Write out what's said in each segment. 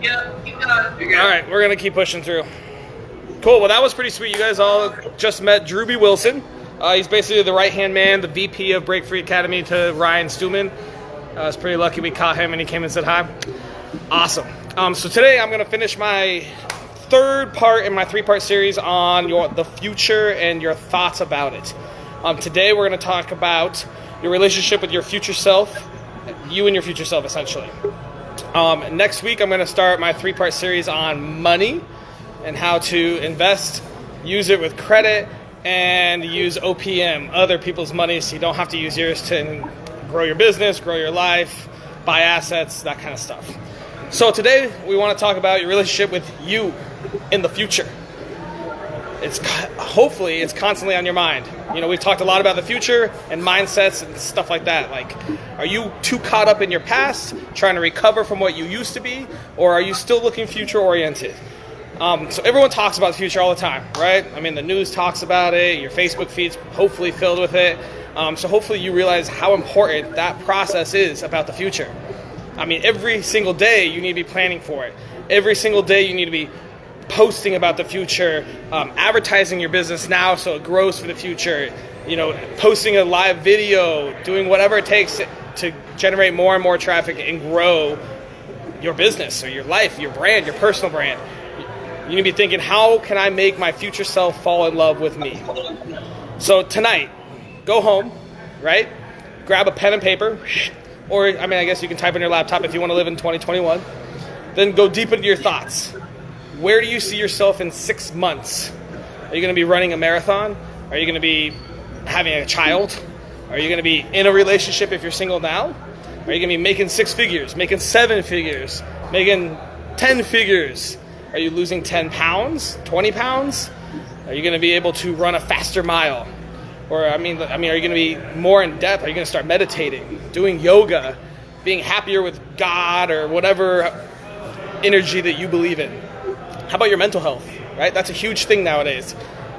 Yeah, keep going. All right, we're going to keep pushing through. Cool. Well, that was pretty sweet. You guys all just met Drew B. Wilson. He's basically the right-hand man, the VP of Break Free Academy to Ryan Stuman. I was pretty lucky we caught him and he came and said hi. Awesome. So today I'm going to finish my third part in my three-part series on the future and your thoughts about it. Today we're going to talk about your relationship with your future self, you and your future self, essentially. Next week, I'm going to start my three-part series on money and how to invest, use it with credit, and use OPM, other people's money, so you don't have to use yours to grow your business, grow your life, buy assets, that kind of stuff. So today, we want to talk about your relationship with you in the future. Hopefully, it's constantly on your mind. You know, we've talked a lot about the future and mindsets and stuff like that. Like, are you too caught up in your past, trying to recover from what you used to be, or are you still looking future-oriented? So everyone talks about the future all the time, right? I mean, the news talks about it. Your Facebook feed's hopefully filled with it. So hopefully you realize how important that process is about the future. I mean, every single day you need to be planning for it. Every single day you need to be posting about the future, advertising your business now so it grows for the future, you know, posting a live video, doing whatever it takes to generate more and more traffic and grow your business or your life, your brand, your personal brand. You need to be thinking, how can I make my future self fall in love with me? So tonight, go home, right? Grab a pen and paper, or I mean, I guess you can type on your laptop if you want to live in 2021. Then go deep into your thoughts. Where do you see yourself in 6 months? Are you going to be running a marathon? Are you going to be having a child? Are you going to be in a relationship if you're single now? Are you going to be making 6 figures, making 7 figures, making 10 figures? Are you losing 10 pounds, 20 pounds? Are you going to be able to run a faster mile? Or, I mean, are you going to be more in depth? Are you going to start meditating, doing yoga, being happier with God or whatever energy that you believe in? How about your mental health, right? That's a huge thing nowadays.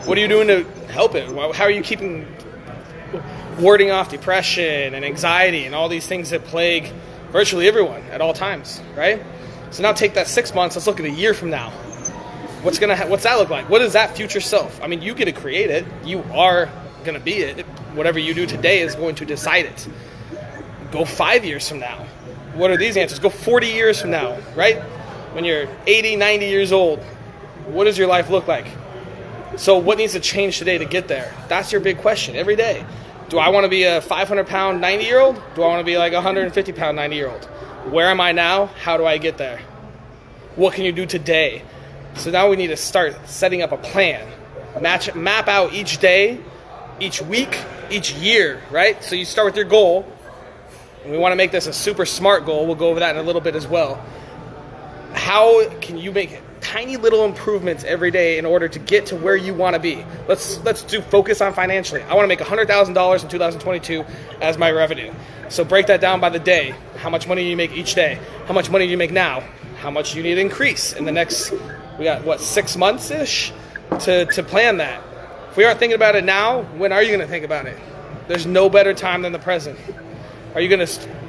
What are you doing to help it? How are you warding off depression and anxiety and all these things that plague virtually everyone at all times, right? So now take that 6 months, let's look at a year from now. What's that look like? What is that future self? I mean, you get to create it. You are going to be it. Whatever you do today is going to decide it. Go 5 years from now. What are these answers? Go 40 years from now, right? When you're 80, 90 years old, what does your life look like? So what needs to change today to get there? That's your big question every day. Do I want to be a 500-pound 90-year-old? Do I want to be like a 150-pound 90-year-old? Where am I now? How do I get there? What can you do today? So now we need to start setting up a plan. Map out each day, each week, each year, right? So you start with your goal. And we want to make this a super smart goal. We'll go over that in a little bit as well. How can you make tiny little improvements every day in order to get to where you want to be? Let's do focus on financially. I want to make $100,000 in 2022 as my revenue. So break that down by the day. How much money do you make each day? How much money do you make now? How much do you need to increase in the next, 6 months-ish to plan that? If we aren't thinking about it now, when are you going to think about it? There's no better time than the present. Do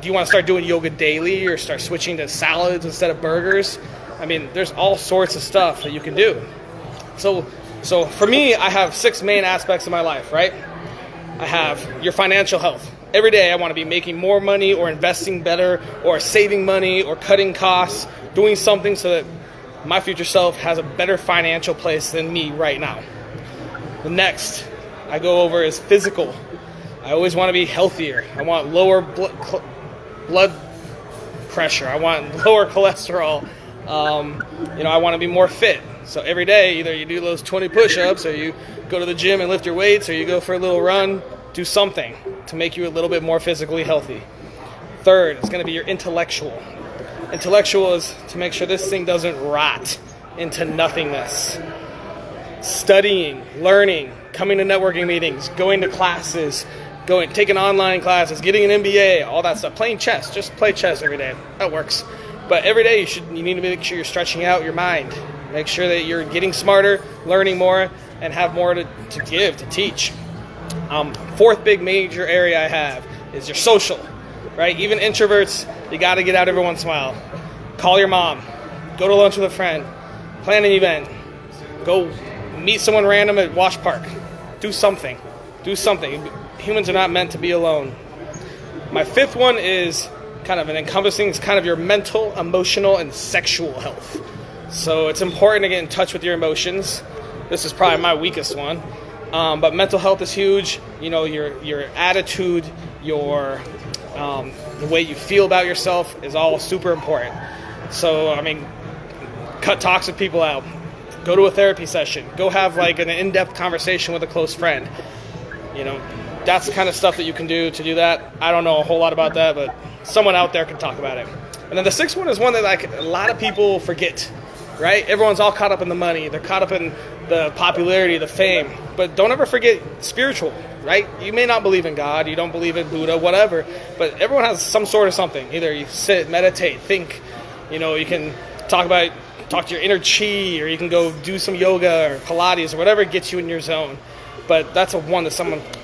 you want to start doing yoga daily or start switching to salads instead of burgers? I mean, there's all sorts of stuff that you can do. So for me, I have 6 main aspects of my life, right? I have your financial health. Every day I want to be making more money or investing better or saving money or cutting costs, doing something so that my future self has a better financial place than me right now. The next I go over is physical. I always want to be healthier. I want lower blood pressure. I want lower cholesterol. I want to be more fit. So every day, either you do those 20 push-ups or you go to the gym and lift your weights or you go for a little run, do something to make you a little bit more physically healthy. Third, it's going to be your intellectual. Intellectual is to make sure this thing doesn't rot into nothingness. Studying, learning, coming to networking meetings, going to classes, taking online classes, getting an MBA, all that stuff. Playing chess. Just play chess every day. That works. But every day you need to make sure you're stretching out your mind. Make sure that you're getting smarter, learning more, and have more to give, to teach. Fourth big major area I have is your social, right? Even introverts, you got to get out every once in a while. Call your mom. Go to lunch with a friend. Plan an event. Go meet someone random at Wash Park. Do something. Do something. Humans are not meant to be alone. My fifth one is kind of an encompassing, it's kind of your mental, emotional, and sexual health. So it's important to get in touch with your emotions. This is probably my weakest one. But mental health is huge. You know, your attitude, the way you feel about yourself is all super important. So, I mean, cut toxic people out. Go to a therapy session. Go have like an in-depth conversation with a close friend. You know, that's the kind of stuff that you can do to do that. I don't know a whole lot about that, but someone out there can talk about it. And then the sixth one is one that like a lot of people forget, right? Everyone's all caught up in the money. They're caught up in the popularity, the fame. But don't ever forget spiritual, right? You may not believe in God. You don't believe in Buddha, whatever. But everyone has some sort of something. Either you sit, meditate, think. You know, you can talk to your inner chi, or you can go do some yoga or Pilates or whatever gets you in your zone. But that's one that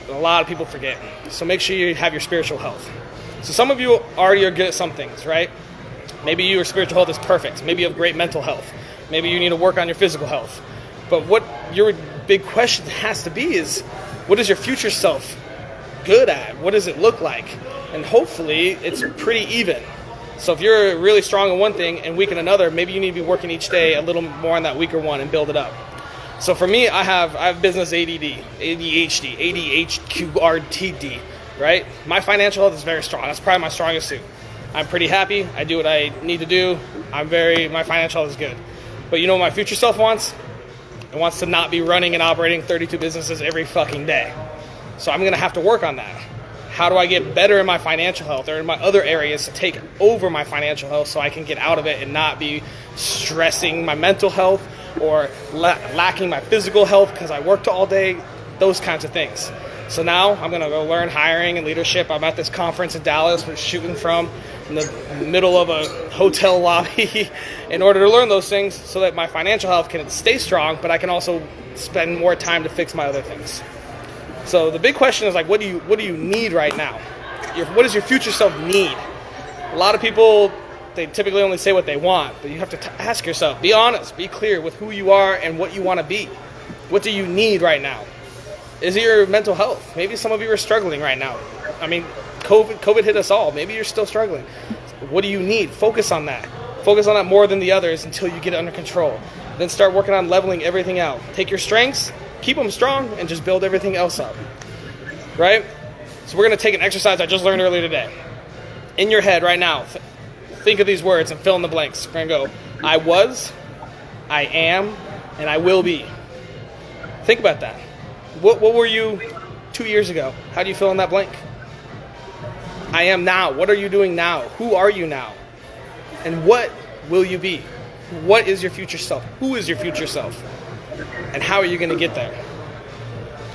a lot of people forget. So make sure you have your spiritual health. So some of you already are good at some things, right? Maybe your spiritual health is perfect. Maybe you have great mental health. Maybe you need to work on your physical health. But what your big question has to be is, what is your future self good at? What does it look like? And hopefully it's pretty even. So if you're really strong in one thing and weak in another, maybe you need to be working each day a little more on that weaker one and build it up. So for me, I have business ADD, ADHD, ADHQRTD, right? My financial health is very strong. That's probably my strongest suit. I'm pretty happy. I do what I need to do. My financial health is good. But you know what my future self wants? It wants to not be running and operating 32 businesses every fucking day. So I'm going to have to work on that. How do I get better in my financial health or in my other areas to take over my financial health so I can get out of it and not be stressing my mental health or lacking my physical health because I worked all day, those kinds of things. So now I'm going to go learn hiring and leadership. I'm at this conference in Dallas we're shooting from in the middle of a hotel lobby in order to learn those things so that my financial health can stay strong, but I can also spend more time to fix my other things. So the big question is like, what do you need right now? What does your future self need? A lot of people, they typically only say what they want, but you have to ask yourself, be honest, be clear with who you are and what you want to be. What do you need right now? Is it your mental health? Maybe some of you are struggling right now. I mean, COVID hit us all. Maybe you're still struggling. What do you need? Focus on that. Focus on that more than the others until you get it under control. Then start working on leveling everything out. Take your strengths, keep them strong, and just build everything else up. Right? So we're going to take an exercise I just learned earlier today. In your head right now, think of these words and fill in the blanks. We're going to go, I was, I am, and I will be. Think about that. What were you 2 years ago? How do you fill in that blank? I am now. What are you doing now? Who are you now? And what will you be? What is your future self? Who is your future self? And how are you going to get there?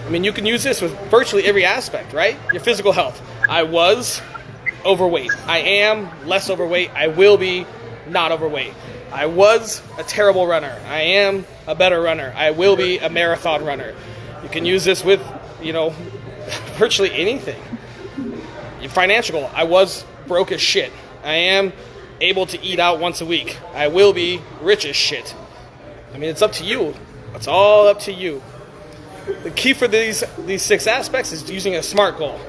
I mean, you can use this with virtually every aspect, right? Your physical health. I was overweight. I am less overweight. I will be not overweight. I was a terrible runner. I am a better runner. I will be a marathon runner. You can use this with, virtually anything. Your financial goal. I was broke as shit. I am able to eat out once a week. I will be rich as shit. I mean, it's up to you. It's all up to you. The key for these 6 aspects is using a SMART goal.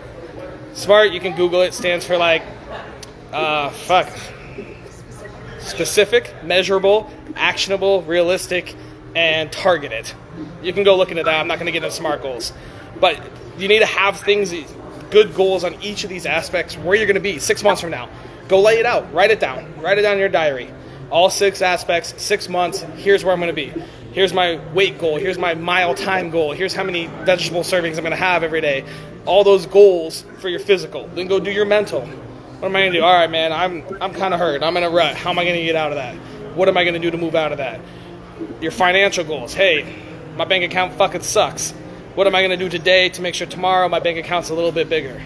SMART, you can Google it, stands for specific, measurable, actionable, realistic, and targeted. You can go look into that. I'm not going to get into SMART goals. But you need to have things, good goals on each of these aspects, where you're going to be 6 months from now. Go lay it out. Write it down. Write it down in your diary. All 6 aspects, 6 months, here's where I'm going to be. Here's my weight goal. Here's my mile time goal. Here's how many vegetable servings I'm going to have every day. All those goals for your physical. Then go do your mental. What am I going to do? All right, man, I'm kind of hurt. I'm in a rut. How am I going to get out of that? What am I going to do to move out of that? Your financial goals. Hey, my bank account fucking sucks. What am I going to do today to make sure tomorrow my bank account's a little bit bigger?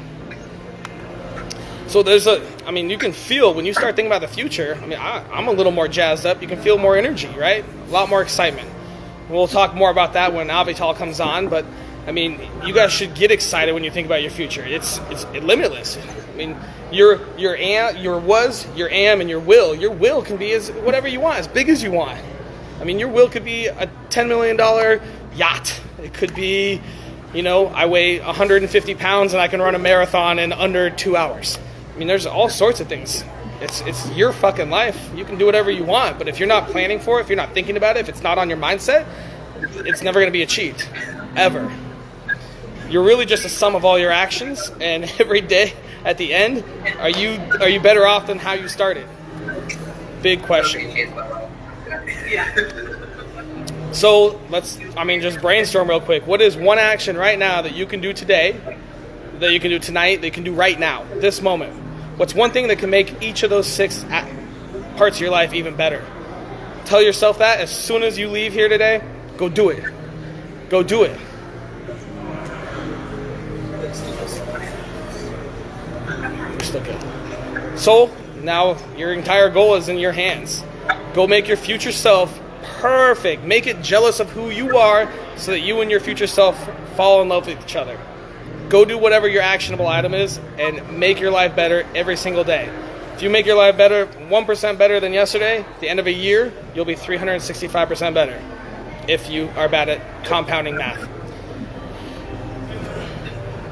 So you can feel when you start thinking about the future, I'm a little more jazzed up. You can feel more energy, right? A lot more excitement. We'll talk more about that when Avital comes on, but I mean, you guys should get excited when you think about your future. It's limitless. I mean, your was, your am, and your will. Your will can be as whatever you want, as big as you want. I mean, your will could be a $10 million yacht. It could be, I weigh 150 pounds and I can run a marathon in under 2 hours. I mean, there's all sorts of things. It's your fucking life. You can do whatever you want, but if you're not planning for it, if you're not thinking about it, if it's not on your mindset, it's never going to be achieved, ever. You're really just a sum of all your actions, and every day at the end, are you better off than how you started? Big question. So just brainstorm real quick. What is one action right now that you can do today, that you can do tonight, that you can do right now, this moment? What's one thing that can make each of those 6 parts of your life even better? Tell yourself that as soon as you leave here today, go do it. Go do it. You're still good. So, now your entire goal is in your hands. Go make your future self perfect. Make it jealous of who you are so that you and your future self fall in love with each other. Go do whatever your actionable item is and make your life better every single day. If you make your life better, 1% better than yesterday, at the end of a year, you'll be 365% better if you are bad at compounding math.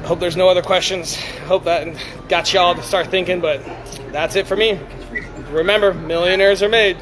Hope there's no other questions. Hope that got y'all to start thinking, but that's it for me. Remember, millionaires are made.